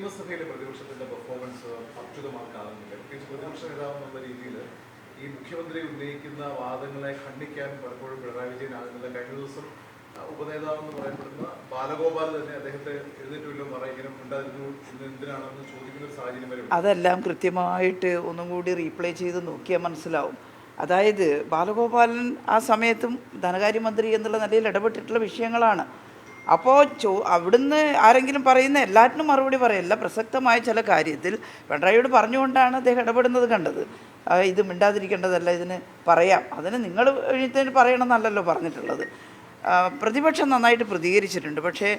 നിയമസഭയിലെ പ്രതിപക്ഷത്തിന്റെ പെർഫോമൻസ് അത്യുതമാക്കാവുന്നില്ല. പ്രത്യേകിച്ച് പ്രതിപക്ഷ നേതാവെന്നുള്ള രീതിയിൽ ഈ മുഖ്യമന്ത്രി ഉന്നയിക്കുന്ന വാദങ്ങളെ ഖണ്ഡിക്കാൻ പലപ്പോഴും പിണറായി വിജയൻ ആകുന്നില്ല. കഴിഞ്ഞ ദിവസം ഉപനേതാവെന്ന് പറയപ്പെടുന്ന ബാലഗോപാൽ തന്നെ അദ്ദേഹത്തെ എഴുന്നേറ്റില്ലോ പറയുകയും ഉണ്ടായിരുന്നു എന്തിനാണെന്ന് ചോദിക്കുന്ന ഒരു സാഹചര്യം വരെ. അതെല്ലാം കൃത്യമായിട്ട് ഒന്നും കൂടി റീപ്ലേ ചെയ്ത് നോക്കിയാൽ മനസ്സിലാവും. അതായത് ബാലഗോപാലൻ ആ സമയത്തും ധനകാര്യമന്ത്രി എന്നുള്ള നിലയിൽ ഇടപെട്ടിട്ടുള്ള വിഷയങ്ങളാണ്. അപ്പോൾ അവിടുന്ന് ആരെങ്കിലും പറയുന്ന എല്ലാറ്റിനും മറുപടി പറയല്ല. പ്രസക്തമായ ചില കാര്യത്തിൽ പിണറായിയോട് പറഞ്ഞുകൊണ്ടാണ് അദ്ദേഹം ഇടപെടുന്നത് കണ്ടത്. ഇത് മിണ്ടാതിരിക്കേണ്ടതല്ല, ഇതിന് പറയാം, അതിന് നിങ്ങൾ എഴുന്നേറ്റ് പറയണമെന്നല്ലല്ലോ പറഞ്ഞിട്ടുള്ളത്. പ്രതിപക്ഷം നന്നായിട്ട് പ്രതികരിച്ചിട്ടുണ്ട്. പക്ഷേ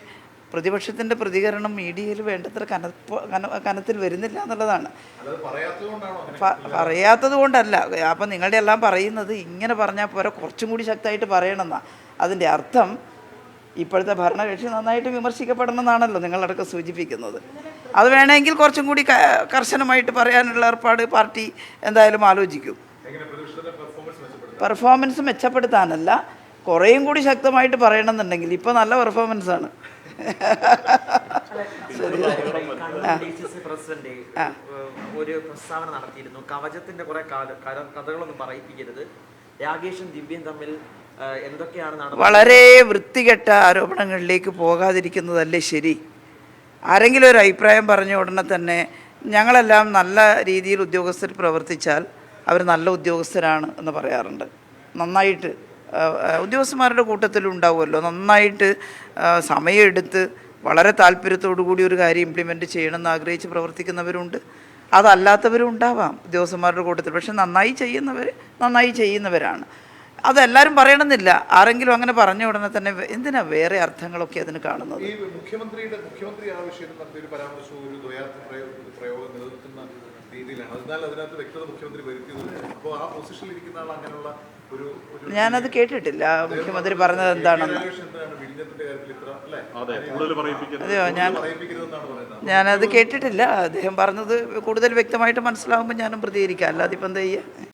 പ്രതിപക്ഷത്തിൻ്റെ പ്രതികരണം മീഡിയയിൽ വേണ്ടത്ര കനത്തിൽ വരുന്നില്ല എന്നുള്ളതാണ്. പറയാത്തത് കൊണ്ടല്ല. അപ്പം നിങ്ങളുടെ എല്ലാം പറയുന്നത് ഇങ്ങനെ പറഞ്ഞാൽ പോരാ, കുറച്ചും കൂടി ശക്തമായിട്ട് പറയണമെന്നാണ്. അതിൻ്റെ അർത്ഥം ഇപ്പോഴത്തെ ഭരണകക്ഷി നന്നായിട്ട് വിമർശിക്കപ്പെടണം എന്നാണല്ലോ നിങ്ങളടക്കം സൂചിപ്പിക്കുന്നത്. അത് വേണമെങ്കിൽ കുറച്ചും കൂടി കർശനമായിട്ട് പറയാനുള്ള ഏർപ്പാട് പാർട്ടി എന്തായാലും ആലോചിക്കും. പെർഫോമൻസ് മെച്ചപ്പെടുത്താനല്ല, കുറേയും കൂടി ശക്തമായിട്ട് പറയണമെന്നുണ്ടെങ്കിൽ ഇപ്പോൾ നല്ല പെർഫോമൻസാണ്. പ്രസിഡന്റ് ഒരു പ്രസ്താവന നടത്തിയിരുന്നു. കവചത്തിന്റെ കുറെ കഥകളൊന്നും പറയിപ്പിക്കരുത്, രാകേഷും ദിവ്യയും തമ്മിൽ എന്തൊക്കെയാണ് വളരെ വൃത്തികെട്ട ആരോപണങ്ങളിലേക്ക് പോകാതിരിക്കുന്നതല്ലേ ശരി. ആരെങ്കിലും ഒരു അഭിപ്രായം പറഞ്ഞ ഉടനെ തന്നെ ഞങ്ങളെല്ലാം നല്ല രീതിയിൽ ഉദ്യോഗസ്ഥർ പ്രവർത്തിച്ചാൽ അവർ നല്ല ഉദ്യോഗസ്ഥരാണ് എന്ന് പറയാറുണ്ട്. നന്നായിട്ട് ഉദ്യോഗസ്ഥന്മാരുടെ കൂട്ടത്തിലുണ്ടാവുമല്ലോ, നന്നായിട്ട് സമയമെടുത്ത് വളരെ താല്പര്യത്തോടു കൂടി ഒരു കാര്യം ഇംപ്ലിമെൻറ്റ് ചെയ്യണമെന്ന് ആഗ്രഹിച്ച് പ്രവർത്തിക്കുന്നവരുണ്ട്. അതല്ലാത്തവരും ഉണ്ടാവാം ഉദ്യോഗസ്ഥന്മാരുടെ കൂട്ടത്തിൽ. പക്ഷെ നന്നായി ചെയ്യുന്നവരാണ്. അതെല്ലാവരും പറയണമെന്നില്ല. ആരെങ്കിലും അങ്ങനെ പറഞ്ഞ ഉടനെ തന്നെ എന്തിനാ വേറെ അർത്ഥങ്ങളൊക്കെ അതിന് കാണുന്നത്? ഈ മുഖ്യമന്ത്രി ആ വിഷയത്തിൽ നടത്തിയൊരു പരാമർശവും ഒരു ദ്വയാർത്ഥ പ്രയോഗം നിലനിൽക്കുന്ന രീതിയിലാണ്. അതിനാൽ അതിനകത്ത് വ്യക്തത മുഖ്യമന്ത്രി വരുത്തിയത്. അപ്പോൾ ആ പൊസിഷനിൽ ഇരിക്കുന്ന ആൾ അങ്ങനെയുള്ള ഞാനത് കേട്ടിട്ടില്ല മുഖ്യമന്ത്രി പറഞ്ഞത് എന്താണെന്ന്. അതെയോ, ഞാനത് കേട്ടിട്ടില്ല. അദ്ദേഹം പറഞ്ഞത് കൂടുതൽ വ്യക്തമായിട്ട് മനസ്സിലാവുമ്പോൾ ഞാനും പ്രതികരിക്കാം, അല്ലാതെ ഇപ്പം എന്താ ചെയ്യുക.